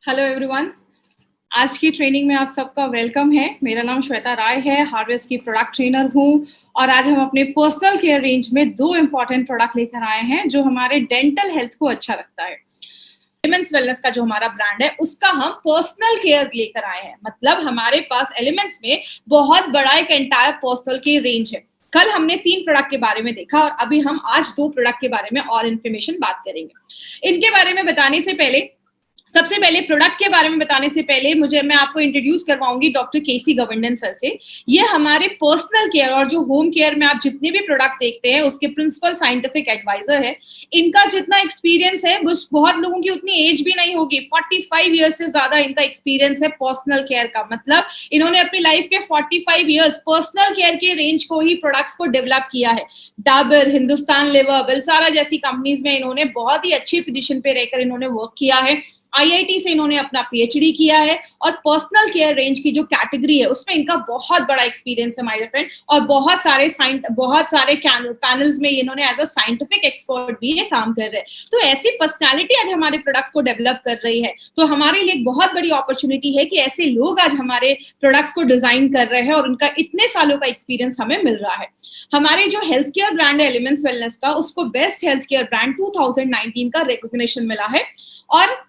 Hello everyone. आज की training में आप सबका वेलकम है। मेरा नाम श्वेता राय है, हार्वेस्ट की प्रोडक्ट ट्रेनर हूँ और आज हम अपने पर्सनल केयर रेंज में दो इम्पॉर्टेंट प्रोडक्ट लेकर आए हैं जो हमारे डेंटल हेल्थ को अच्छा रखता है। एलिमेंट्स वेलनेस का जो हमारा ब्रांड है उसका हम पर्सनल केयर लेकर आए हैं। मतलब हमारे पास एलिमेंट्स में बहुत बड़ा एक एंटायर पर्सनल केयर रेंज है। कल हमने 3 प्रोडक्ट के बारे में देखा और अभी हम आज 2 प्रोडक्ट के बारे में और इन्फॉर्मेशन बात करेंगे। इनके बारे में बताने से पहले सबसे पहले प्रोडक्ट के बारे में बताने से पहले मैं आपको इंट्रोड्यूस करवाऊंगी डॉक्टर केसी गवर्नेंस सर से। ये हमारे पर्सनल केयर और जो होम केयर में आप जितने भी प्रोडक्ट्स देखते हैं उसके प्रिंसिपल साइंटिफिक एडवाइजर है। इनका जितना एक्सपीरियंस है बहुत लोगों की उतनी एज भी नहीं होगी। 45 ईयर्स से ज्यादा इनका एक्सपीरियंस है पर्सनल केयर का। मतलब इन्होंने अपनी लाइफ के 45 ईयर्स पर्सनल केयर के रेंज को ही प्रोडक्ट्स को डेवलप किया है। डाबर, हिंदुस्तान लेवर, बिलसारा जैसी कंपनीज में इन्होंने बहुत ही अच्छी पोजीशन पे रहकर इन्होंने वर्क किया है। आईआईटी से इन्होंने अपना पीएचडी किया है और पर्सनल केयर रेंज की जो कैटेगरी है उसमें इनका बहुत बड़ा एक्सपीरियंस है माय फ्रेंड। और बहुत सारे पैनल्स में इन्होंने एज अ साइंटिफिक एक्सपर्ट भी ये काम कर रहे हैं। तो ऐसी पर्सनालिटी आज हमारे प्रोडक्ट्स को डेवलप कर रही है। तो हमारे लिए एक बहुत बड़ी अपॉर्चुनिटी है कि ऐसे लोग आज हमारे प्रोडक्ट्स को डिजाइन कर रहे हैं और उनका इतने सालों का एक्सपीरियंस हमें मिल रहा है। हमारे जो हेल्थ केयर ब्रांड है एलिमेंट्स वेलनेस का, उसको बेस्ट हेल्थ केयर ब्रांड 2019 का रिकॉग्निशन मिला है। और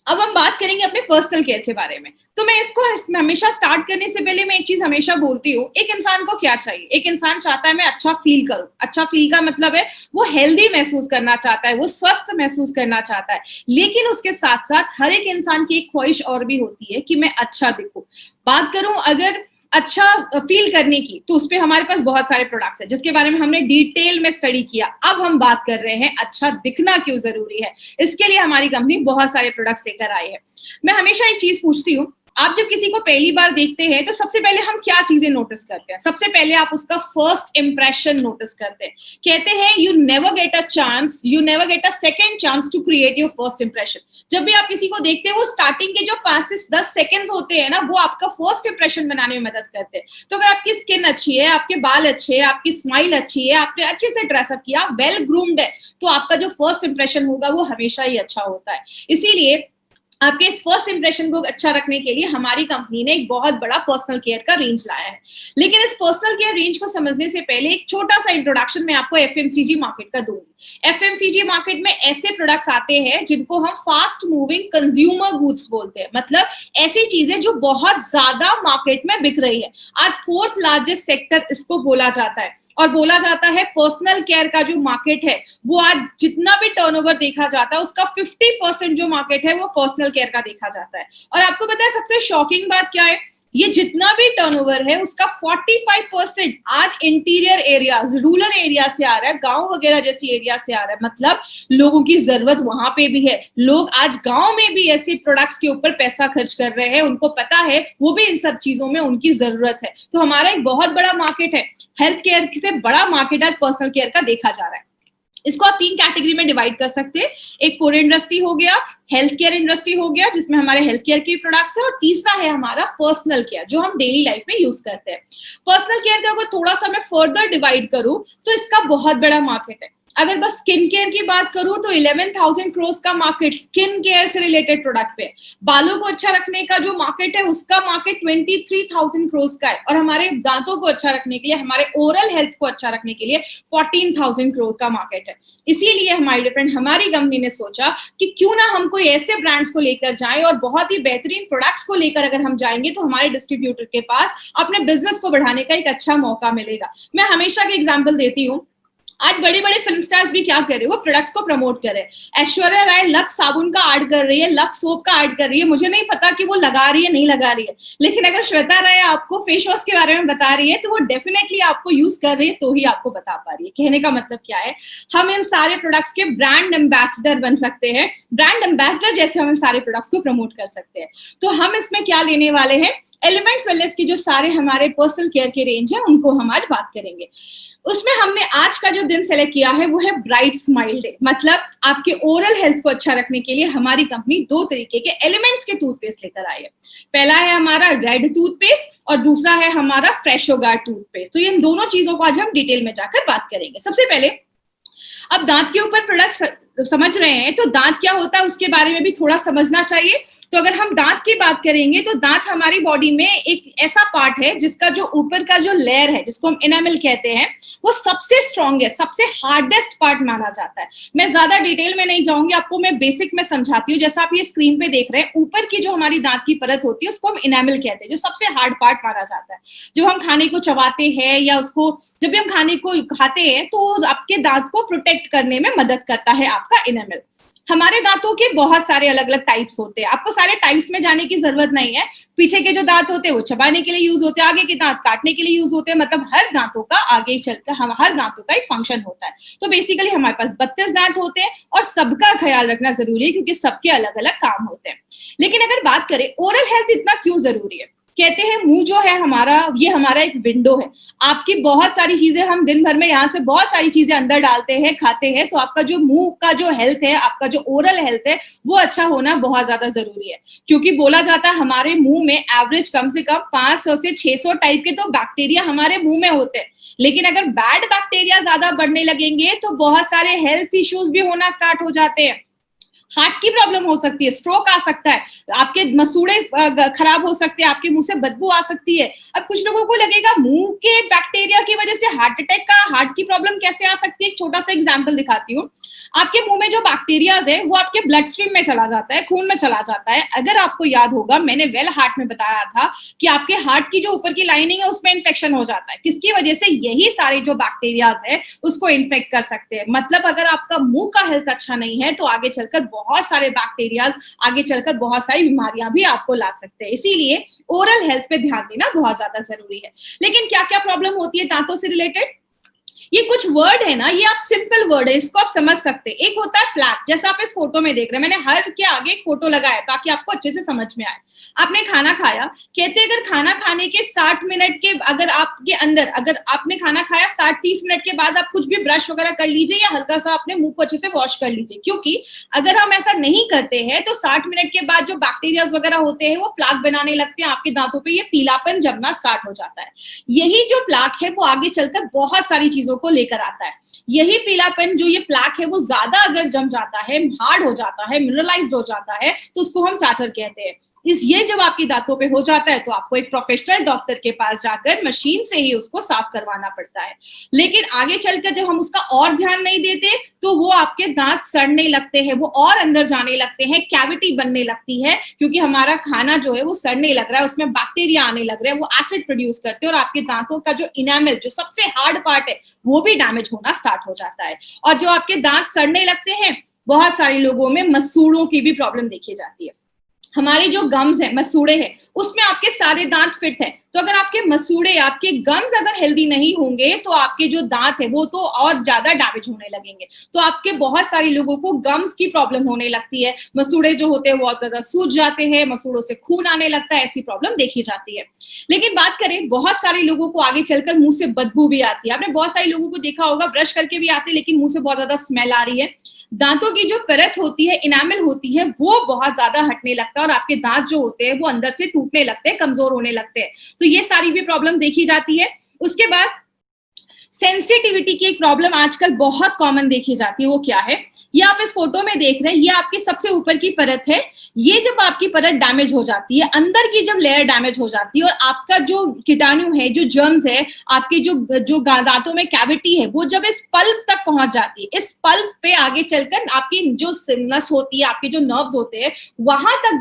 अब हम बात करेंगे अपने पर्सनल केयर के बारे में। तो मैं इसको हमेशा स्टार्ट करने से पहले मैं एक चीज हमेशा बोलती हूँ, एक इंसान को क्या चाहिए? एक इंसान चाहता है मैं अच्छा फील करूं। अच्छा फील का मतलब है वो हेल्दी महसूस करना चाहता है, वो स्वस्थ महसूस करना चाहता है। लेकिन उसके साथ साथ हर एक इंसान की एक ख्वाहिश और भी होती है कि मैं अच्छा दिखूं। बात करूं अगर अच्छा फील करने की, तो उसपे हमारे पास बहुत सारे प्रोडक्ट्स हैं जिसके बारे में हमने डिटेल में स्टडी किया। अब हम बात कर रहे हैं अच्छा दिखना क्यों जरूरी है। इसके लिए हमारी कंपनी बहुत सारे प्रोडक्ट्स लेकर आई है। मैं हमेशा एक चीज पूछती हूँ, आप जब किसी को पहली बार देखते हैं तो सबसे पहले हम क्या चीजें नोटिस करते हैं? सबसे पहले आप उसका फर्स्ट इंप्रेशन नोटिस करते हैं। कहते हैं you never get a second chance to create your first impression. जब भी आप किसी को देखते हैं वो स्टार्टिंग के जो 5 से 10 सेकंड्स होते हैं ना, वो आपका फर्स्ट इंप्रेशन बनाने में मदद करते हैं। तो अगर आपकी स्किन अच्छी है, आपके बाल अच्छे हैं, आपकी स्माइल अच्छी है, आपने अच्छे से ड्रेसअप किया, वेल ग्रूम्ड है, तो आपका जो फर्स्ट इंप्रेशन होगा वो हमेशा ही अच्छा होता है। इसीलिए आपके इस फर्स्ट इंप्रेशन को अच्छा रखने के लिए हमारी कंपनी ने एक बहुत बड़ा पर्सनल केयर का रेंज लाया है। लेकिन इस पर्सनल केयर रेंज को समझने से पहले एक छोटा सा इंट्रोडक्शन मैं आपको एफएमसीजी मार्केट का दूंगी। एफएमसीजी मार्केट में ऐसे प्रोडक्ट्स आते हैं जिनको हम फास्ट मूविंग कंज्यूमर गुड्स बोलते हैं। मतलब ऐसी चीजें जो बहुत ज्यादा मार्केट में बिक रही है। आज 4th लार्जेस्ट सेक्टर इसको बोला जाता है और बोला जाता है पर्सनल केयर का जो मार्केट है वो आज जितना भी टर्नओवर देखा जाता है उसका 50% जो मार्केट है वो पर्सनल केयर का देखा जाता है। और आपको पता है सबसे शॉकिंग बात क्या है? ये जितना भी टर्नओवर है उसका 45% आज इंटीरियर एरियाज, रूरल एरिया से आ रहा है, गांव वगैरह जैसी एरिया से आ रहा है। मतलब लोगों की जरूरत वहां पे भी है। लोग आज गांव में भी ऐसे प्रोडक्ट्स के ऊपर पैसा खर्च कर रहे हैं। उनको पता है वो भी इन सब चीजों में उनकी जरूरत है। तो हमारा एक बहुत बड़ा मार्केट है। हेल्थ केयर से बड़ा मार्केट आज पर्सनल केयर का देखा जा रहा है। इसको आप 3 कैटेगरी में डिवाइड कर सकते हैं। एक फूड इंडस्ट्री हो गया, हेल्थ केयर इंडस्ट्री हो गया जिसमें हमारे हेल्थ केयर के प्रोडक्ट्स है, और तीसरा है हमारा पर्सनल केयर जो हम डेली लाइफ में यूज करते हैं। पर्सनल केयर का अगर थोड़ा सा मैं फर्दर डिवाइड करूं तो इसका बहुत बड़ा मार्केट है। अगर बस स्किन केयर की बात करूं तो 11,000 करोड़ का मार्केट स्किन केयर से रिलेटेड प्रोडक्ट पे। बालों को अच्छा रखने का जो मार्केट है उसका मार्केट 23,000 करोड़ का है। और हमारे दांतों को अच्छा रखने के लिए, हमारे ओरल हेल्थ को अच्छा रखने के लिए 14,000 करोड़ का मार्केट है। इसीलिए हमारे फ्रेंड हमारी कंपनी ने सोचा कि क्यों ना हम कोई ऐसे ब्रांड्स को लेकर जाएं और बहुत ही बेहतरीन प्रोडक्ट्स को लेकर अगर हम जाएंगे तो हमारे डिस्ट्रीब्यूटर के पास अपने बिजनेस को बढ़ाने का एक अच्छा मौका मिलेगा। मैं हमेशा की एग्जाम्पल देती हूँ। आज बड़े बड़े फिल्म स्टार्स भी क्या कर रहे हैं? वो प्रोडक्ट्स को प्रमोट कर रहे हैं। ऐश्वर्या राय लक्स साबुन का ऐड कर रही है, लक्स सोप का ऐड कर रही है। मुझे नहीं पता कि वो लगा रही है नहीं लगा रही है, लेकिन अगर श्वेता राय आपको फेस वॉश के बारे में बता रही है तो वो डेफिनेटली आपको यूज कर रही है तो ही आपको बता पा रही है। कहने का मतलब क्या है? हम इन सारे प्रोडक्ट्स के ब्रांड एम्बेसडर बन सकते हैं। ब्रांड एम्बेसडर जैसे हम इन सारे प्रोडक्ट्स को प्रमोट कर सकते हैं। तो हम इसमें क्या लेने वाले हैं? एलिमेंट्स वेलनेस की जो सारे हमारे पर्सनल केयर के रेंज है उनको हम आज बात करेंगे। उसमें हमने आज का जो दिन सेलेक्ट किया है वो है ब्राइट स्माइल डे। मतलब आपके ओरल हेल्थ को अच्छा रखने के लिए हमारी कंपनी 2 तरीके के एलिमेंट्स के टूथपेस्ट लेकर आई है। पहला है हमारा रेड टूथपेस्ट और दूसरा है हमारा फ्रेशो गार्ड टूथपेस्ट। तो इन दोनों चीजों को आज हम डिटेल में जाकर बात करेंगे। सबसे पहले अब दांत के ऊपर प्रोडक्ट समझ रहे हैं तो दांत क्या होता है उसके बारे में भी थोड़ा समझना चाहिए। तो अगर हम दांत की बात करेंगे तो दांत हमारी बॉडी में एक ऐसा पार्ट है जिसका जो ऊपर का जो लेयर है, जिसको हम एनामल कहते हैं, वो सबसे स्ट्रॉन्गेस्ट, सबसे हार्डेस्ट पार्ट माना जाता है। मैं ज्यादा डिटेल में नहीं जाऊंगी, आपको मैं बेसिक में समझाती हूँ। जैसा आप ये स्क्रीन पे देख रहे हैं, ऊपर की जो हमारी दांत की परत होती है उसको हम एनामल कहते हैं, जो सबसे हार्ड पार्ट माना जाता है। जब हम खाने को चबाते हैं या उसको जब भी हम खाने को खाते हैं तो आपके दांत को प्रोटेक्ट करने में मदद करता है आपका एनामल। हमारे दांतों के बहुत सारे अलग अलग टाइप्स होते हैं, आपको सारे टाइप्स में जाने की जरूरत नहीं है। पीछे के जो दांत होते हैं वो चबाने के लिए यूज होते हैं, आगे के दांत काटने के लिए यूज होते हैं, मतलब हर दांतों का आगे चलकर हम हर दांतों का एक फंक्शन होता है। तो बेसिकली हमारे पास 32 दांत होते हैं और सबका ख्याल रखना जरूरी है क्योंकि सबके अलग अलग काम होते हैं। लेकिन अगर बात करें ओरल हेल्थ इतना क्यों जरूरी है, कहते हैं मुंह जो है हमारा, ये हमारा एक विंडो है। आपकी बहुत सारी चीजें हम दिन भर में यहाँ से बहुत सारी चीजें अंदर डालते हैं, खाते हैं, तो आपका जो मुंह का जो हेल्थ है, आपका जो ओरल हेल्थ है, वो अच्छा होना बहुत ज्यादा जरूरी है। क्योंकि बोला जाता है हमारे मुंह में एवरेज कम से कम 500 से 600 टाइप के तो बैक्टीरिया हमारे मुंह में होते हैं। लेकिन अगर बैड बैक्टीरिया ज्यादा बढ़ने लगेंगे तो बहुत सारे हेल्थ इश्यूज भी होना स्टार्ट हो जाते हैं। हार्ट की प्रॉब्लम हो सकती है, स्ट्रोक आ सकता है, आपके मसूड़े खराब हो सकते हैं, आपके मुंह से बदबू आ सकती है। अब कुछ लोगों को लगेगा मुंह के बैक्टीरिया की वजह से हार्ट अटैक का, हार्ट की प्रॉब्लम कैसे आ सकती है। एक छोटा सा एग्जांपल दिखाती हूँ। आपके मुंह में जो बैक्टीरियाज है वो आपके ब्लड स्ट्रीम में चला जाता है, खून में चला जाता है। अगर आपको याद होगा, मैंने वेल हार्ट में बताया था कि आपके हार्ट की जो ऊपर की लाइनिंग है उसमें इन्फेक्शन हो जाता है, किसकी वजह से, यही सारे जो बैक्टीरियाज है उसको इन्फेक्ट कर सकते हैं। मतलब अगर आपका मुंह का हेल्थ अच्छा नहीं है तो आगे चलकर बहुत सारे बैक्टीरियाज, आगे चलकर बहुत सारी बीमारियां भी आपको ला सकते हैं। इसीलिए ओरल हेल्थ पे ध्यान देना बहुत ज्यादा जरूरी है। लेकिन क्या क्या प्रॉब्लम होती है दांतों से रिलेटेड, ये कुछ वर्ड है ना, ये आप सिंपल वर्ड है, इसको आप समझ सकते हैं। एक होता है प्लैक, जैसा आप इस फोटो में देख रहे हैं, मैंने हर के आगे एक फोटो लगाया ताकि आपको अच्छे से समझ में आए। आपने खाना खाया, कहते हैं अगर खाना खाने के 60 मिनट के अगर आपके अंदर, अगर आपने खाना खाया 60-30 मिनट के बाद आप कुछ भी ब्रश वगैरह कर लीजिए या हल्का सा अपने मुंह को अच्छे से वॉश कर लीजिए, क्योंकि अगर हम ऐसा नहीं करते हैं तो 60 मिनट के बाद जो बैक्टीरिया वगैरह होते हैं वो प्लाक बनाने लगते हैं आपके दांतों पे, ये पीलापन जमना स्टार्ट हो जाता है। यही जो प्लाक है वो आगे चलकर बहुत सारी चीजों को लेकर आता है। यही पीलापन जो ये प्लाक है वो ज्यादा अगर जम जाता है, हार्ड हो जाता है, मिनरलाइज्ड हो जाता है, तो उसको हम चाटर कहते हैं। ये जब आपकी दांतों पे हो जाता है तो आपको एक प्रोफेशनल डॉक्टर के पास जाकर मशीन से ही उसको साफ करवाना पड़ता है। लेकिन आगे चलकर जब हम उसका और ध्यान नहीं देते तो वो आपके दांत सड़ने लगते हैं, वो और अंदर जाने लगते हैं, कैविटी बनने लगती है, क्योंकि हमारा खाना जो है वो सड़ने लग रहा है, उसमें बैक्टीरिया आने लग रहे हैं, वो एसिड प्रोड्यूस करते हैं और आपके दांतों का जो इनामल, जो सबसे हार्ड पार्ट है, वो भी डैमेज होना स्टार्ट हो जाता है। और जो आपके दांत सड़ने लगते हैं, बहुत सारे लोगों में मसूड़ों की भी प्रॉब्लम देखी जाती है। हमारे जो गम्स है, मसूड़े हैं, उसमें आपके सारे दांत फिट है, तो अगर आपके मसूड़े, आपके गम्स अगर हेल्दी नहीं होंगे तो आपके जो दांत है वो तो और ज्यादा डैमेज होने लगेंगे। तो आपके बहुत सारे लोगों को गम्स की प्रॉब्लम होने लगती है, मसूड़े जो होते हैं वो बहुत ज्यादा सूज जाते हैं, मसूड़ों से खून आने लगता है, ऐसी प्रॉब्लम देखी जाती है। लेकिन बात करें, बहुत सारे लोगों को आगे चलकर मुंह से बदबू भी आती है। आपने बहुत सारे लोगों को देखा होगा ब्रश करके भी आते हैं लेकिन मुंह से बहुत ज्यादा स्मेल आ रही है। दांतों की जो परत होती है, इनामल होती है, वो बहुत ज्यादा हटने लगता है और आपके दांत जो होते हैं वो अंदर से टूटने लगते हैं, कमजोर होने लगते हैं। तो ये सारी भी प्रॉब्लम देखी जाती है। उसके बाद सेंसिटिविटी की एक प्रॉब्लम आजकल बहुत कॉमन देखी जाती है, वो क्या है, ये आप इस फोटो में देख रहे हैं, ये आपकी सबसे ऊपर की परत है। ये जब आपकी परत डैमेज हो जाती है, अंदर की जब लेयर डैमेज हो जाती है और आपका जो कीटाणु है, जो जर्म्स है, आपके जो दांतों में कैविटी है, वो जब इस पल्प तक पहुंच जाती है, इस पल्प पे आगे चलकर आपकी जो नस होती है, आपके जो नर्व्स होते हैं, वहां तक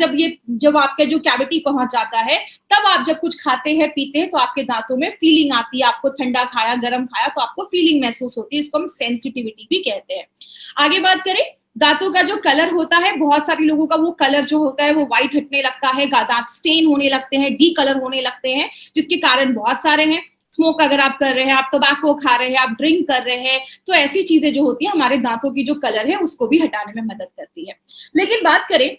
जब आपका जो कैविटी पहुंच जाता है, तब आप जब कुछ खाते हैं, पीते हैं, तो आपके दांतों में फीलिंग आती है। आपको ठंडा खाया, गर्म खाया तो आपको फीलिंग महसूस होती है, इसको हम सेंसिटिविटी भी कहते हैं। आगे बात करें, दांतों का जो कलर होता है, बहुत सारे लोगों का वो कलर जो होता है वो व्हाइट हटने लगता है, दांत स्टेन होने लगते हैं, डी कलर होने लगते हैं, जिसके कारण बहुत सारे हैं। स्मोक अगर आप कर रहे हैं, आप टोबैको खा रहे हैं, आप ड्रिंक कर रहे हैं, तो ऐसी चीजें जो होती है हमारे दांतों की जो कलर है उसको भी हटाने में मदद करती है। लेकिन बात करें,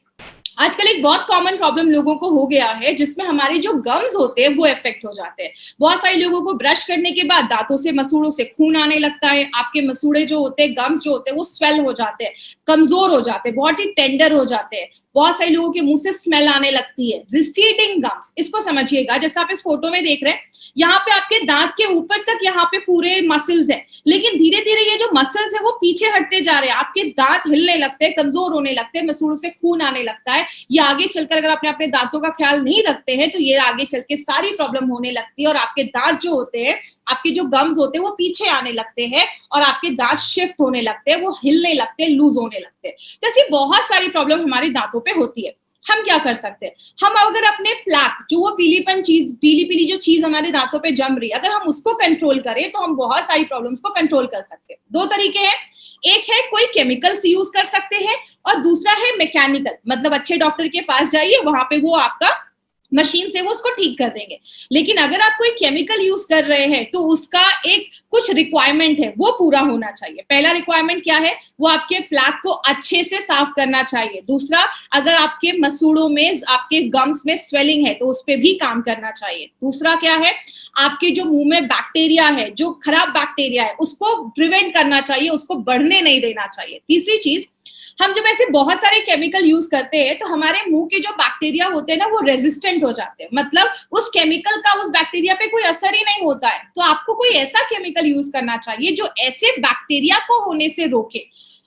आजकल एक बहुत कॉमन प्रॉब्लम लोगों को हो गया है जिसमें हमारे जो गम्स होते हैं वो इफेक्ट हो जाते हैं। बहुत सारे लोगों को ब्रश करने के बाद दांतों से, मसूड़ों से खून आने लगता है, आपके मसूड़े जो होते हैं, गम्स जो होते हैं वो स्वेल हो जाते हैं, कमजोर हो जाते हैं, बहुत ही टेंडर हो जाते हैं। बहुत सारे लोगों के मुंह से स्मेल आने लगती है, रिसीडिंग गम्स, इसको समझिएगा। जैसे आप इस फोटो में देख रहे हैं, यहाँ पे आपके दांत के ऊपर तक यहाँ पे पूरे मसल्स है, लेकिन धीरे धीरे ये जो मसल्स है वो पीछे हटते जा रहे हैं, आपके दांत हिलने लगते हैं, कमजोर होने लगते हैं, मसूड़ों से खून आने लगता है। ये आगे चलकर अगर आपने अपने दांतों का ख्याल नहीं रखते हैं तो ये आगे चल के सारी प्रॉब्लम होने लगती है, और आपके दांत जो होते हैं, आपके जो गम्स होते हैं वो पीछे आने लगते हैं, और आपके दांत शिफ्ट होने लगते हैं, वो हिलने लगते हैं, लूज होने लगते हैं। तो ऐसी बहुत सारी प्रॉब्लम हमारे दांतों पे होती है। हम क्या कर सकते हैं, हम अगर अपने प्लाक, जो वो पीलीपन चीज, पीली पीली जो चीज हमारे दांतों पे जम रही है, अगर हम उसको कंट्रोल करें तो हम बहुत सारी प्रॉब्लम्स को कंट्रोल कर सकते हैं। दो तरीके हैं, एक है कोई केमिकल्स यूज कर सकते हैं, और दूसरा है मैकेनिकल, मतलब अच्छे डॉक्टर के पास जाइए, वहां पे वो आपका मशीन से वो उसको ठीक कर देंगे। लेकिन अगर आप कोई केमिकल यूज कर रहे हैं तो उसका एक कुछ रिक्वायरमेंट है, वो पूरा होना चाहिए। पहला रिक्वायरमेंट क्या है, वो आपके प्लाक को अच्छे से साफ करना चाहिए। दूसरा, अगर आपके मसूड़ों में, आपके गम्स में स्वेलिंग है तो उस पर भी काम करना चाहिए। दूसरा क्या है, आपके जो मुंह में बैक्टीरिया है, जो खराब बैक्टीरिया है, उसको प्रिवेंट करना चाहिए, उसको बढ़ने नहीं देना चाहिए। तीसरी चीज, हम जब ऐसे बहुत सारे केमिकल यूज करते हैं तो हमारे मुंह के जो बैक्टीरिया होते हैं ना, वो रेजिस्टेंट हो जाते हैं, मतलब उस केमिकल का उस बैक्टीरिया पे कोई असर ही नहीं होता है। तो आपको कोई ऐसा केमिकल यूज करना चाहिए जो ऐसे बैक्टीरिया को होने से रोके।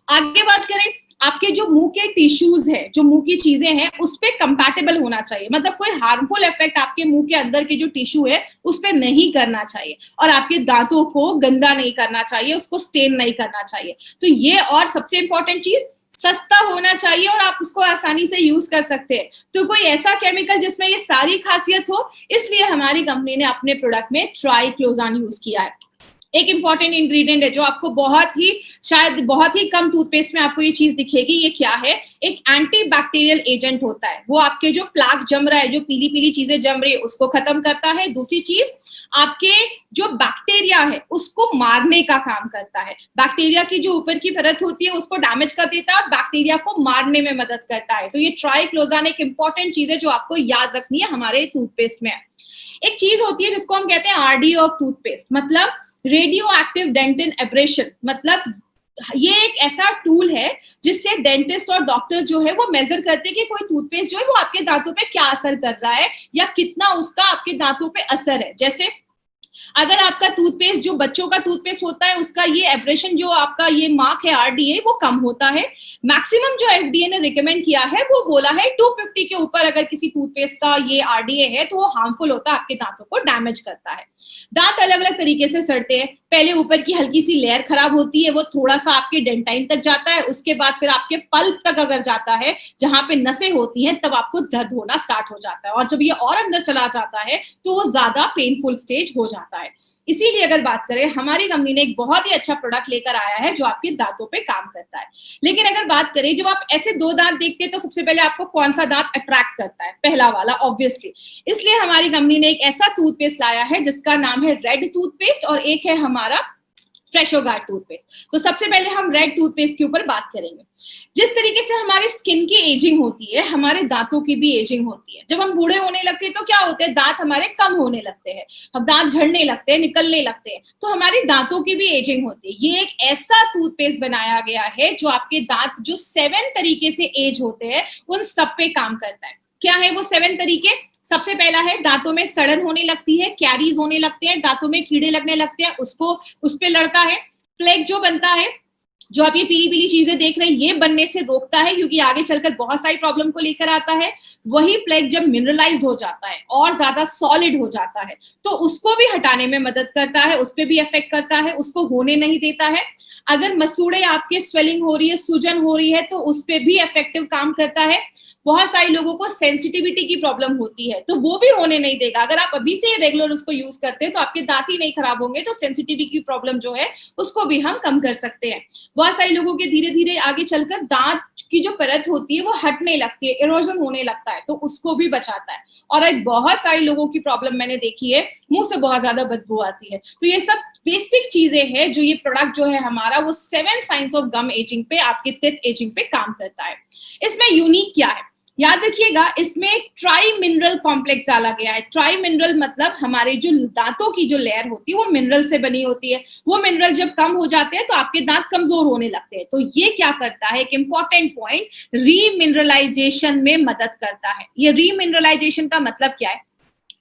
आगे बात करें, आपके जो मुंह के टिश्यूज है, जो मुंह की चीजें हैं, उस पे कंपैटिबल होना चाहिए, मतलब कोई हार्मफुल इफेक्ट आपके मुंह के अंदर के जो टिश्यू है उस पे नहीं करना चाहिए, और आपके दांतों को गंदा नहीं करना चाहिए, उसको स्टेन नहीं करना चाहिए। तो ये, और सबसे इंपॉर्टेंट चीज, सस्ता होना चाहिए और आप उसको आसानी से यूज कर सकते हैं। तो कोई ऐसा केमिकल जिसमें ये सारी खासियत हो, इसलिए हमारी कंपनी ने अपने प्रोडक्ट में ट्राइक्लोज़ान यूज किया है। एक इंपॉर्टेंट इंग्रेडिएंट है जो आपको शायद बहुत ही कम टूथपेस्ट में आपको ये चीज दिखेगी। ये क्या है, एक एंटी बैक्टीरियल एजेंट होता है। वो आपके जो प्लाक जम रहा है, जो पीली पीली चीजें जम रही है, उसको खत्म करता है। दूसरी चीज, आपके जो बैक्टीरिया है उसको मारने का काम करता है। बैक्टीरिया की जो ऊपर की परत होती है उसको डैमेज कर देता है और बैक्टीरिया को मारने में मदद करता है। तो ये ट्राइक्लोज़ान एक इंपॉर्टेंट चीज है जो आपको याद रखनी है हमारे टूथपेस्ट में। एक चीज होती है जिसको हम कहते हैं आरडीए ऑफ टूथपेस्ट, मतलब रेडियो एक्टिव डेंटिन एब्रेशन। मतलब ये एक ऐसा टूल है जिससे डेंटिस्ट और डॉक्टर जो है वो मेजर करते हैं कि कोई टूथपेस्ट जो है वो आपके दांतों पे क्या असर कर रहा है, या कितना उसका आपके दांतों पे असर है। जैसे अगर आपका टूथपेस्ट, जो बच्चों का टूथपेस्ट होता है, उसका ये एब्रेशन, जो आपका ये मार्क है आरडीए, वो कम होता है। मैक्सिमम जो एफडीए ने रिकमेंड किया है वो बोला है 250 के ऊपर अगर किसी टूथपेस्ट का ये आरडीए है तो वो हार्मफुल होता है, आपके दांतों को डैमेज करता है। दांत अलग अलग तरीके से सड़ते हैं। पहले ऊपर की हल्की सी लेयर खराब होती है, वो थोड़ा सा आपके डेंटाइन तक जाता है, उसके बाद फिर आपके पल्प तक अगर जाता है, जहां पे नसें होती हैं, तब आपको दर्द होना स्टार्ट हो जाता है, और जब ये और अंदर चला जाता है तो वो ज्यादा पेनफुल स्टेज हो जाता है। इसीलिए अगर बात करें, हमारी कंपनी ने एक बहुत ही अच्छा प्रोडक्ट लेकर आया है जो आपके दांतों पे काम करता है। लेकिन अगर बात करें, जब आप ऐसे दो दांत देखते हैं तो सबसे पहले आपको कौन सा दांत अट्रैक्ट करता है? पहला वाला, ऑब्वियसली। इसलिए हमारी कंपनी ने एक ऐसा टूथपेस्ट लाया है जिसका नाम है रेड टूथपेस्ट, और एक है हमारा फ्रेशो गार्ड टूथपेस्ट। तो सबसे पहले हम रेड टूथपेस्ट के ऊपर बात करेंगे। जिस तरीके से हमारे स्किन की एजिंग होती है, हमारे दांतों की भी एजिंग होती है। जब हम बूढ़े होने लगते हैं तो क्या होते हैं, दांत हमारे कम होने लगते हैं, हम दांत झड़ने लगते हैं, निकलने लगते हैं, तो हमारी दांतों की भी एजिंग होती है। ये एक ऐसा टूथपेस्ट बनाया गया है जो आपके दांत जो 7 तरीके से एज होते हैं उन सब पे काम करता है। क्या है वो 7 तरीके? सबसे पहला है, दांतों में सड़न होने लगती है, कैरीज होने लगते हैं, दांतों में कीड़े लगने लगते हैं, उस पे लड़ता है। प्लेक जो बनता है, जो आप ये पीली पीली चीजें देख रहे हैं, ये बनने से रोकता है, क्योंकि आगे चलकर बहुत सारी प्रॉब्लम को लेकर आता है। वही प्लेक जब मिनरलाइज्ड हो जाता है और ज्यादा सॉलिड हो जाता है तो उसको भी हटाने में मदद करता है, उस पर भी इफेक्ट करता है, उसको होने नहीं देता है। अगर मसूड़े आपके स्वेलिंग हो रही है, सूजन हो रही है, तो उस पर भी इफेक्टिव काम करता है। बहुत सारे लोगों को सेंसिटिविटी की प्रॉब्लम होती है तो वो भी होने नहीं देगा। अगर आप अभी से रेगुलर उसको यूज करते हैं तो आपके दांत ही नहीं खराब होंगे, तो सेंसिटिविटी की प्रॉब्लम जो है उसको भी हम कम कर सकते हैं। बहुत सारे लोगों के धीरे धीरे आगे चलकर दांत की जो परत होती है वो हटने लगती है, इरोजन होने लगता है, तो उसको भी बचाता है। और एक बहुत सारे लोगों की प्रॉब्लम मैंने देखी है, मुंह से बहुत ज्यादा बदबू आती है। तो ये सब बेसिक चीजें हैं जो ये प्रोडक्ट जो है हमारा, वो 7 साइंस ऑफ गम एजिंग पे, आपके टीथ एजिंग पे काम करता है। इसमें यूनिक क्या है, याद रखिएगा, इसमें ट्राई मिनरल कॉम्प्लेक्स डाला गया है। ट्राई मिनरल मतलब हमारे जो दांतों की जो लेयर होती है वो मिनरल से बनी होती है। वो मिनरल जब कम हो जाते हैं तो आपके दांत कमजोर होने लगते हैं। तो ये क्या करता है, एक इंपॉर्टेंट पॉइंट, रीमिनरलाइजेशन में मदद करता है। ये रीमिनरलाइजेशन का मतलब क्या है?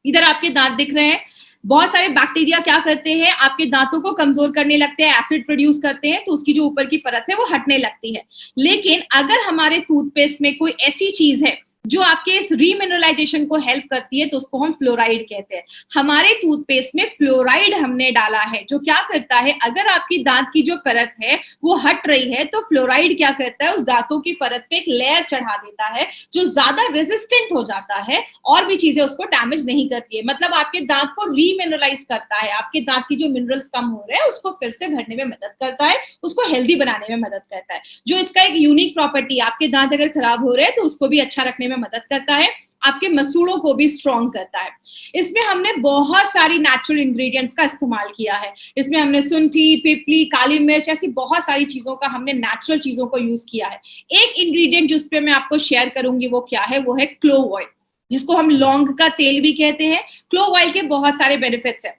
इधर आपके दांत दिख रहे हैं, बहुत सारे बैक्टीरिया क्या करते हैं, आपके दांतों को कमजोर करने लगते हैं, एसिड प्रोड्यूस करते हैं, तो उसकी जो ऊपर की परत है वो हटने लगती है। लेकिन अगर हमारे टूथपेस्ट में कोई ऐसी चीज है जो आपके इस रीमिनरलाइजेशन को हेल्प करती है, तो उसको हम फ्लोराइड कहते हैं। हमारे टूथपेस्ट में फ्लोराइड हमने डाला है, जो क्या करता है, अगर आपकी दांत की जो परत है वो हट रही है, तो फ्लोराइड क्या करता है, उस दांतों की परत पे एक लेयर चढ़ा देता है जो ज्यादा रेजिस्टेंट हो जाता है और भी चीजें उसको डैमेज नहीं करती है। मतलब आपके दांत को रीमिनरलाइज करता है, आपके दांत की जो मिनरल्स कम हो रहे हैं उसको फिर से भरने में मदद करता है, उसको हेल्दी बनाने में मदद करता है। जो इसका एक यूनिक प्रॉपर्टी, आपके दांत अगर खराब हो रहे हैं तो उसको भी अच्छा रखने में मदद करता है, आपके मसूड़ों को भी स्ट्रॉन्ग करता है। इसमें हमने बहुत सारी नेचुरल इंग्रेडिएंट्स का इस्तेमाल किया है। इसमें हमने सुंठी, पिपली, काली मिर्च, ऐसी बहुत सारी चीजों का, हमने नेचुरल चीजों को यूज किया है। एक इंग्रेडिएंट जिस पे मैं आपको शेयर करूंगी वो क्या है, वो है क्लोव ऑयल, जिसको हम लौंग का तेल भी कहते हैं। क्लोव ऑयल के बहुत सारे बेनिफिट्स हैं।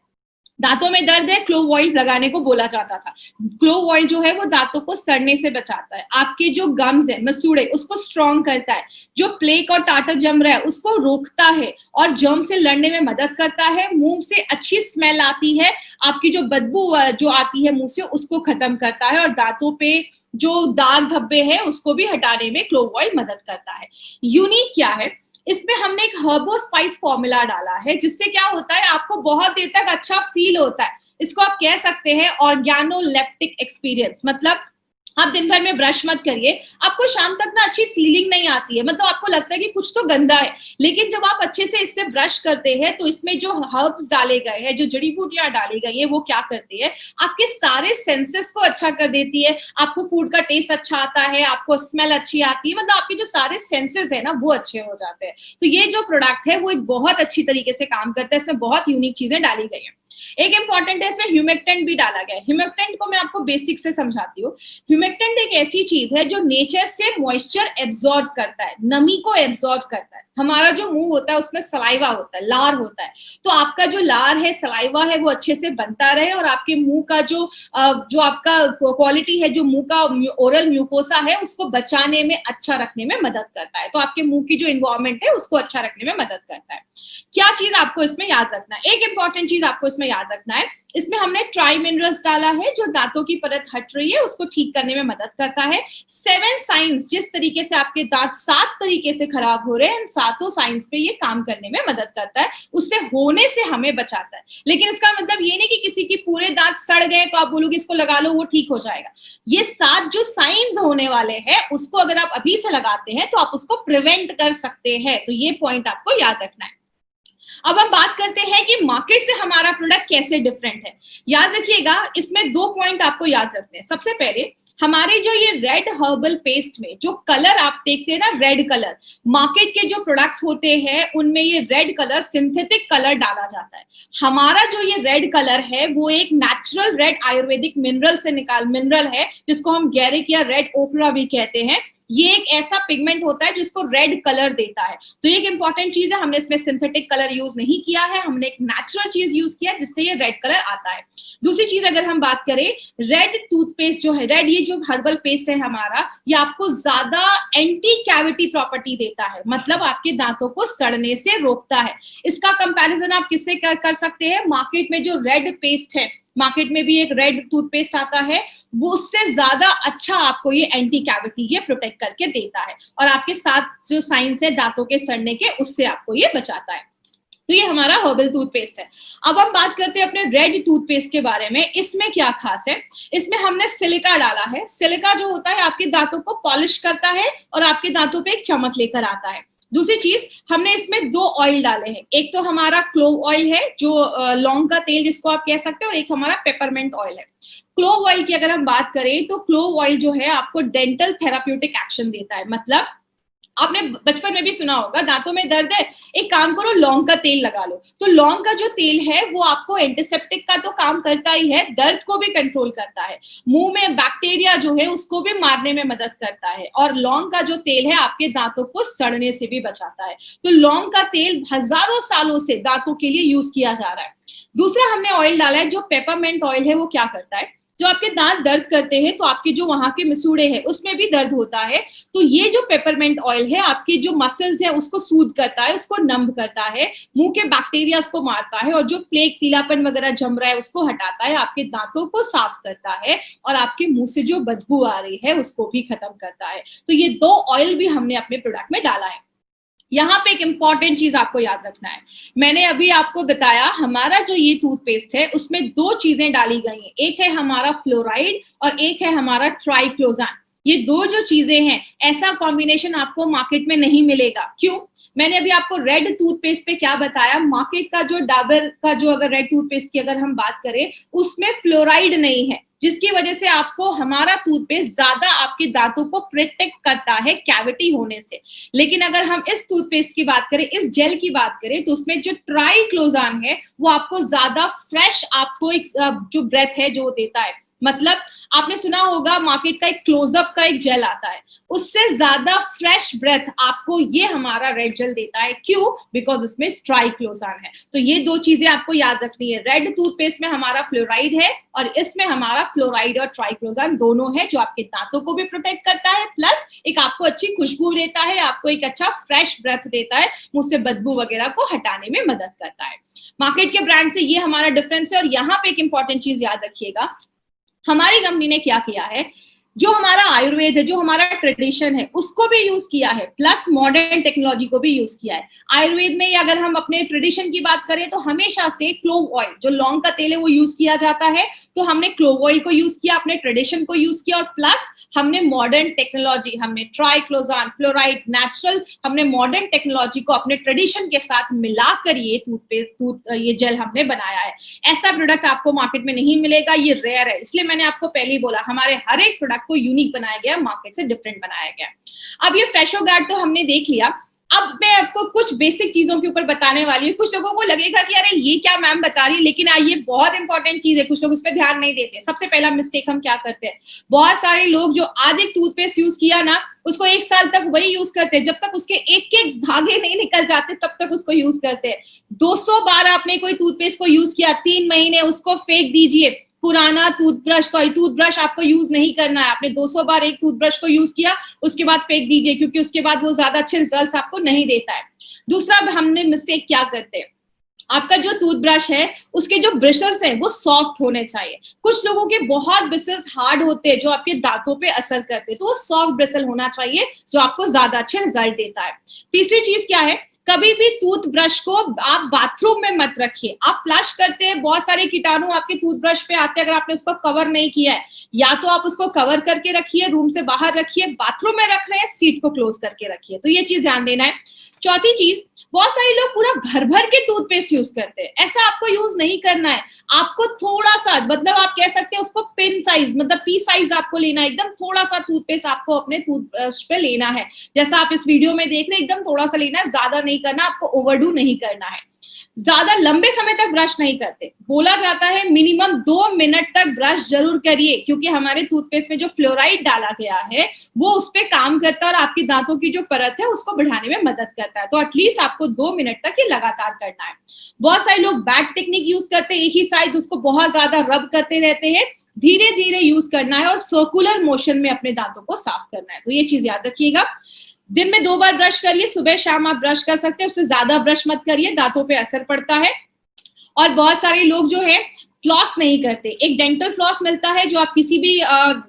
दांतों में दर्द है, क्लोव ऑयल लगाने को बोला जाता था। क्लोव ऑयल जो है वो दांतों को सड़ने से बचाता है, आपके जो गम्स है, मसूड़े, उसको स्ट्रॉन्ग करता है, जो प्लेक और टाटर जम रहा है उसको रोकता है और जर्म से लड़ने में मदद करता है, मुंह से अच्छी स्मेल आती है, आपकी जो बदबू जो आती है मुंह से उसको खत्म करता है, और दांतों पे जो दाग धब्बे हैं उसको भी हटाने में क्लोव ऑयल मदद करता है। यूनिक क्या है, इसमें हमने एक हर्बो स्पाइस फॉर्मूला डाला है, जिससे क्या होता है, आपको बहुत देर तक अच्छा फील होता है। इसको आप कह सकते हैं ऑर्गेनोलेप्टिक एक्सपीरियंस। मतलब आप दिन भर में ब्रश मत करिए, आपको शाम तक ना अच्छी फीलिंग नहीं आती है, मतलब आपको लगता है कि कुछ तो गंदा है। लेकिन जब आप अच्छे से इससे ब्रश करते हैं तो इसमें जो हर्ब्स डाले गए हैं, जो जड़ी बूटियां डाली गई हैं, वो क्या करती है, आपके सारे सेंसेस को अच्छा कर देती है। आपको फूड का टेस्ट अच्छा आता है, आपको स्मेल अच्छी आती है, मतलब आपके जो सारे सेंसेस है ना वो अच्छे हो जाते हैं। तो ये जो प्रोडक्ट है वो एक बहुत अच्छी तरीके से काम करता है। इसमें बहुत यूनिक चीजें डाली गई हैं। एक इंपॉर्टेंट है, इसमें ह्यूमेक्टेंट भी डाला गया है। ह्यूमेक्टेंट को मैं आपको बेसिक से समझाती हूँ। ह्यूमेक्टेंट एक ऐसी चीज है जो नेचर से मॉइस्चर एब्जॉर्ब करता है, नमी को एब्जॉर्ब करता है। हमारा जो मुंह होता है उसमें सलाइवा होता है, लार होता है, तो आपका जो लार है, सलाइवा है, वो अच्छे से बनता रहे और आपके मुंह का जो आपका क्वालिटी है, जो मुंह का ओरल म्यूकोसा है, उसको बचाने में, अच्छा रखने में मदद करता है। तो आपके मुंह की जो इन्वायरमेंट है उसको अच्छा रखने में मदद करता है। क्या चीज आपको इसमें याद रखना है, एक इंपॉर्टेंट चीज आपको इसमें याद रखना है, इसमें हमने ट्राई मिनरल्स डाला है, जो दांतों की परत हट रही है उसको ठीक करने में मदद करता है। 7 साइंस, जिस तरीके से आपके दांत 7 तरीके से खराब हो रहे हैं, सातों साइंस पे ये काम करने में मदद करता है, उससे होने से हमें बचाता है। लेकिन इसका मतलब ये नहीं कि किसी की पूरे दांत सड़ गए तो आप बोलोगे इसको लगा लो वो ठीक हो जाएगा। ये 7 जो साइंस होने वाले हैं उसको अगर आप अभी से लगाते हैं तो आप उसको प्रिवेंट कर सकते हैं। तो ये पॉइंट आपको याद रखना है। अब हम बात करते हैं कि मार्केट से हमारा प्रोडक्ट कैसे डिफरेंट है। याद रखिएगा, इसमें 2 पॉइंट आपको याद रखने हैं। सबसे पहले, हमारे जो ये रेड हर्बल पेस्ट में जो कलर आप देखते हैं ना, रेड कलर, मार्केट के जो प्रोडक्ट्स होते हैं उनमें ये रेड कलर, सिंथेटिक कलर डाला जाता है। हमारा जो ये रेड कलर है वो एक नेचुरल रेड आयुर्वेदिक मिनरल है, जिसको हम गैरिक या रेड ओकरा भी कहते हैं। ये एक ऐसा पिगमेंट होता है जिसको रेड कलर देता है। तो ये एक इंपॉर्टेंट चीज है, हमने इसमें सिंथेटिक कलर यूज नहीं किया है, हमने एक नेचुरल चीज यूज किया जिससे ये रेड कलर आता है। दूसरी चीज अगर हम बात करें, रेड टूथपेस्ट जो है, रेड ये जो हर्बल पेस्ट है हमारा, ये आपको ज्यादा एंटी कैविटी प्रॉपर्टी देता है, मतलब आपके दांतों को सड़ने से रोकता है। इसका कंपैरिजन आप किससे कर सकते हैं, मार्केट में जो रेड पेस्ट है, मार्केट में भी एक रेड टूथपेस्ट आता है, वो उससे ज्यादा अच्छा आपको ये एंटी कैविटी ये प्रोटेक्ट करके देता है, और आपके साथ जो साइंस है दांतों के सड़ने के, उससे आपको ये बचाता है। तो ये हमारा हर्बल टूथपेस्ट है। अब हम बात करते हैं अपने रेड टूथपेस्ट के बारे में। इसमें क्या खास है, इसमें हमने सिलिका डाला है। सिलिका जो होता है आपके दांतों को पॉलिश करता है और आपके दांतों पे एक चमक लेकर आता है। दूसरी चीज, हमने इसमें 2 ऑयल डाले हैं। एक तो हमारा क्लोव ऑयल है, जो लौंग का तेल जिसको आप कह सकते हो, और एक हमारा पेपरमेंट ऑयल है। क्लोव ऑयल की अगर हम बात करें तो क्लोव ऑयल जो है आपको डेंटल थेराप्यूटिक एक्शन देता है। मतलब आपने बचपन में भी सुना होगा, दांतों में दर्द है, एक काम करो लौंग का तेल लगा लो। तो लौंग का जो तेल है वो आपको एंटीसेप्टिक का तो काम करता ही है, दर्द को भी कंट्रोल करता है, मुंह में बैक्टीरिया जो है उसको भी मारने में मदद करता है, और लौंग का जो तेल है आपके दांतों को सड़ने से भी बचाता है। तो लौंग का तेल हजारों सालों से दांतों के लिए यूज किया जा रहा है। दूसरा हमने ऑयल डाला है जो पेपरमेंट ऑयल है। वो क्या करता है, जब आपके दांत दर्द करते हैं तो आपके जो वहां के मिसूड़े हैं उसमें भी दर्द होता है, तो ये जो पेपरमेंट ऑयल है आपके जो मसल्स है उसको सूद करता है, उसको नंब करता है, मुंह के बैक्टीरिया को मारता है, और जो प्लेग पीलापन वगैरह जम रहा है उसको हटाता है, आपके दांतों को साफ करता है, और आपके मुंह से जो बदबू आ रही है उसको भी खत्म करता है। तो ये 2 ऑयल भी हमने अपने प्रोडक्ट में डाला है। यहाँ पे एक इंपॉर्टेंट चीज आपको याद रखना है, मैंने अभी आपको बताया हमारा जो ये टूथपेस्ट है उसमें 2 चीजें डाली गई हैं, एक है हमारा फ्लोराइड और एक है हमारा ट्राइक्लोजान। ये 2 जो चीजें हैं, ऐसा कॉम्बिनेशन आपको मार्केट में नहीं मिलेगा। क्यों? मैंने अभी आपको रेड टूथपेस्ट पे क्या बताया, मार्केट का जो डाबर का जो अगर रेड टूथपेस्ट की अगर हम बात करें उसमें फ्लोराइड नहीं है, जिसकी वजह से आपको हमारा टूथपेस्ट ज्यादा आपके दांतों को प्रोटेक्ट करता है कैविटी होने से। लेकिन अगर हम इस टूथपेस्ट की बात करें, इस जेल की बात करें, तो उसमें जो ट्राइक्लोजान है वो आपको ज्यादा फ्रेश, आपको एक जो ब्रेथ है जो देता है। मतलब आपने सुना होगा मार्केट का एक क्लोजअप का एक जेल आता है, उससे ज्यादा फ्रेश ब्रेथ आपको ये हमारा रेड जेल देता है। क्यों? बिकॉज उसमें ट्राइक्लोजान है। तो ये 2 चीजें आपको याद रखनी है, रेड टूथपेस्ट में हमारा फ्लोराइड है और इसमें हमारा फ्लोराइड और ट्राइक्लोजान दोनों है, जो आपके दांतों को भी प्रोटेक्ट करता है, प्लस एक आपको अच्छी खुशबू देता है, आपको एक अच्छा फ्रेश ब्रेथ देता है, मुंह से बदबू वगैरह को हटाने में मदद करता है। मार्केट के ब्रांड से ये हमारा डिफरेंस है। और यहाँ पे एक इंपॉर्टेंट चीज याद रखिएगा, हमारी कंपनी ने क्या किया है, जो हमारा आयुर्वेद है, जो हमारा ट्रेडिशन है, उसको भी यूज किया है, प्लस मॉडर्न टेक्नोलॉजी को भी यूज किया है। आयुर्वेद में अगर हम अपने ट्रेडिशन की बात करें तो हमेशा से क्लोव ऑयल, जो लौंग का तेल है, वो यूज किया जाता है। तो हमने क्लोव ऑयल को यूज किया, अपने ट्रेडिशन को यूज किया, और प्लस हमने मॉडर्न टेक्नोलॉजी, हमने ट्राइक्लोजान, फ्लोराइड, नेचुरल, हमने मॉडर्न टेक्नोलॉजी को अपने ट्रेडिशन के साथ मिलाकर ये ये जेल हमने बनाया है। ऐसा प्रोडक्ट आपको मार्केट में नहीं मिलेगा, ये रेयर है। इसलिए मैंने आपको पहले ही बोला, हमारे हर एक प्रोडक्ट को यूनिक बनाया गया, मार्केट से डिफरेंट बनाया गया। अब ये फ्रेशो गार्ड तो हमने देख लिया, अब मैं आपको कुछ बेसिक चीजों के ऊपर बताने वाली हूँ। कुछ लोगों को लगेगा कि अरे ये क्या मैम बता रही है, लेकिन ये बहुत इंपॉर्टेंट चीज है, कुछ लोग इस पे ध्यान नहीं देते। सबसे पहला मिस्टेक हम क्या करते हैं, बहुत सारे लोग जो आधे टूथपेस्ट यूज किया ना, उसको 1 साल तक वही यूज करते हैं, जब तक उसके एक धागे नहीं निकल जाते तब तक उसको यूज करते हैं। 200 बार आपने कोई टूथपेस्ट को यूज किया, 3 महीने उसको फेंक दीजिए। पुराना टूथब्रश आपको यूज नहीं करना है। आपने 200 बार एक टूथब्रश को यूज किया, उसके बाद फेंक दीजिए, क्योंकि उसके बाद वो ज्यादा अच्छे रिजल्ट्स आपको नहीं देता है। दूसरा हमने मिस्टेक क्या करते हैं, आपका जो टूथब्रश है उसके जो ब्रिसल्स हैं वो सॉफ्ट होने चाहिए। कुछ लोगों के बहुत ब्रिसल्स हार्ड होते हैं जो आपके दांतों पे असर करते हैं, तो वो सॉफ्ट ब्रिसल होना चाहिए जो आपको ज्यादा अच्छे रिजल्ट देता है। तीसरी चीज क्या है, कभी भी टूथब्रश को आप बाथरूम में मत रखिए। आप फ्लश करते हैं, बहुत सारे कीटाणु आपके टूथब्रश पे आते हैं, अगर आपने उसको कवर नहीं किया है, या तो आप उसको कवर करके रखिए, रूम से बाहर रखिए, बाथरूम में रख रहे हैं सीट को क्लोज करके रखिए। तो ये चीज ध्यान देना है। चौथी चीज, बहुत सारे लोग पूरा भर भर के टूथपेस्ट यूज करते हैं, ऐसा आपको यूज नहीं करना है। आपको थोड़ा सा, मतलब आप कह सकते हैं उसको पिन साइज, मतलब पी साइज आपको लेना है, एकदम थोड़ा सा टूथपेस्ट आपको अपने टूथब्रश पे लेना है, जैसा आप इस वीडियो में देख रहे हैं, एकदम थोड़ा सा लेना है, ज्यादा नहीं करना, आपको ओवरडू नहीं करना है। ज्यादा लंबे समय तक ब्रश नहीं करते, बोला जाता है मिनिमम 2 मिनट तक ब्रश जरूर करिए, क्योंकि हमारे टूथपेस्ट में जो फ्लोराइड डाला गया है वो उस पर काम करता है और आपके दांतों की जो परत है उसको बढ़ाने में मदद करता है। तो एटलीस्ट आपको 2 मिनट तक ये लगातार करना है। बहुत सारे लोग बैट टेक्निक यूज करते हैं, एक ही साइड उसको बहुत ज्यादा रब करते रहते हैं। धीरे धीरे यूज करना है और सर्कुलर मोशन में अपने दांतों को साफ करना है। तो ये चीज याद रखिएगा। दिन में 2 बार ब्रश करिए, सुबह शाम आप ब्रश कर सकते हैं, उससे ज्यादा ब्रश मत करिए, दांतों पे असर पड़ता है। और बहुत सारे लोग जो है फ्लॉस नहीं करते। एक डेंटल फ्लॉस मिलता है जो आप किसी भी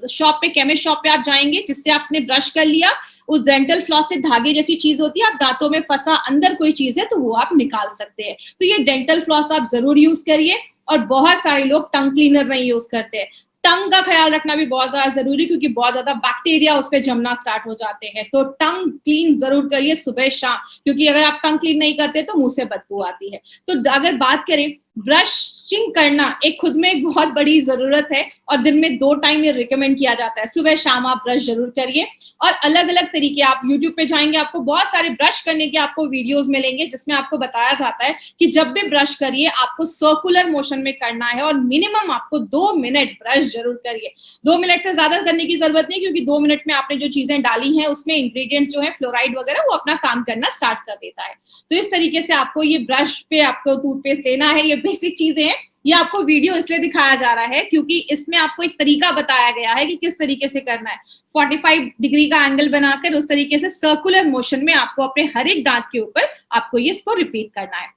शॉप पे, केमिस्ट शॉप पे आप जाएंगे, जिससे आपने ब्रश कर लिया, उस डेंटल फ्लॉस से धागे जैसी चीज होती है, आप दांतों में फंसा अंदर कोई चीज है तो वो आप निकाल सकते हैं। तो ये डेंटल फ्लॉस आप जरूर यूज करिए। और बहुत सारे लोग टंग क्लीनर नहीं यूज करते हैं। टंग का ख्याल रखना भी बहुत ज्यादा जरूरी, क्योंकि बहुत ज्यादा बैक्टीरिया उस पर जमना स्टार्ट हो जाते हैं। तो टंग क्लीन जरूर करिए सुबह शाम, क्योंकि अगर आप टंग क्लीन नहीं करते तो मुंह से बदबू आती है। तो अगर बात करें, ब्रशिंग करना एक खुद में एक बहुत बड़ी जरूरत है, और दिन में 2 टाइम ये रिकमेंड किया जाता है, सुबह शाम आप ब्रश जरूर करिए। और अलग अलग तरीके, आप यूट्यूब पे जाएंगे, आपको बहुत सारे ब्रश करने के आपको वीडियोस मिलेंगे, जिसमें आपको बताया जाता है कि जब भी ब्रश करिए आपको सर्कुलर मोशन में करना है, और मिनिमम आपको 2 मिनट ब्रश जरूर करिए। 2 मिनट से ज्यादा करने की जरूरत नहीं, क्योंकि 2 मिनट में आपने जो चीजें डाली हैं उसमें इंग्रेडिएंट्स जो है फ्लोराइड वगैरह, वो अपना काम करना स्टार्ट कर देता है। तो इस तरीके से आपको ये ब्रश पे आपको टूथपेस्ट लेना है, ये बेसिक चीजें हैं। ये आपको वीडियो इसलिए दिखाया जा रहा है क्योंकि इसमें आपको एक तरीका बताया गया है कि किस तरीके से करना है। 45 डिग्री का एंगल बनाकर उस तरीके से सर्कुलर मोशन में आपको अपने हर एक दांत के ऊपर आपको ये इसको रिपीट करना है।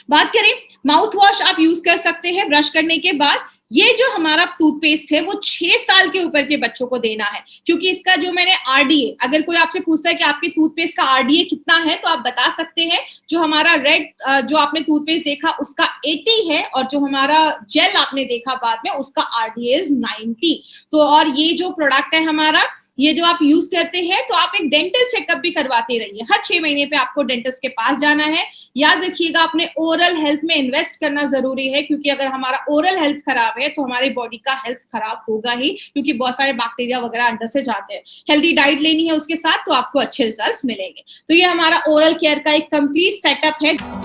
बात करें माउथ वॉश आप यूज कर सकते हैं ब्रश करने के बाद। ये जो हमारा टूथपेस्ट है वो 6 साल के ऊपर के बच्चों को देना है, क्योंकि इसका जो मैंने आरडीए, अगर कोई आपसे पूछता है कि आपके टूथपेस्ट का आरडीए कितना है तो आप बता सकते हैं। जो हमारा रेड जो आपने टूथपेस्ट देखा उसका 80 है, और जो हमारा जेल आपने देखा बाद में उसका आरडीए इज 90। तो और ये जो प्रोडक्ट है हमारा, ये जो आप यूज करते हैं तो आप एक डेंटल चेकअप भी करवाते रहिए। हर 6 महीने पे आपको डेंटिस्ट के पास जाना है। याद रखिएगा अपने ओरल हेल्थ में इन्वेस्ट करना जरूरी है, क्योंकि अगर हमारा ओरल हेल्थ खराब है तो हमारी बॉडी का हेल्थ खराब होगा ही, क्योंकि बहुत सारे बैक्टीरिया वगैरह अंदर से जाते हैं। हेल्दी डाइट लेनी है उसके साथ तो आपको अच्छे रिजल्ट्स मिलेंगे। तो ये हमारा ओरल केयर का एक कंप्लीट सेटअप है।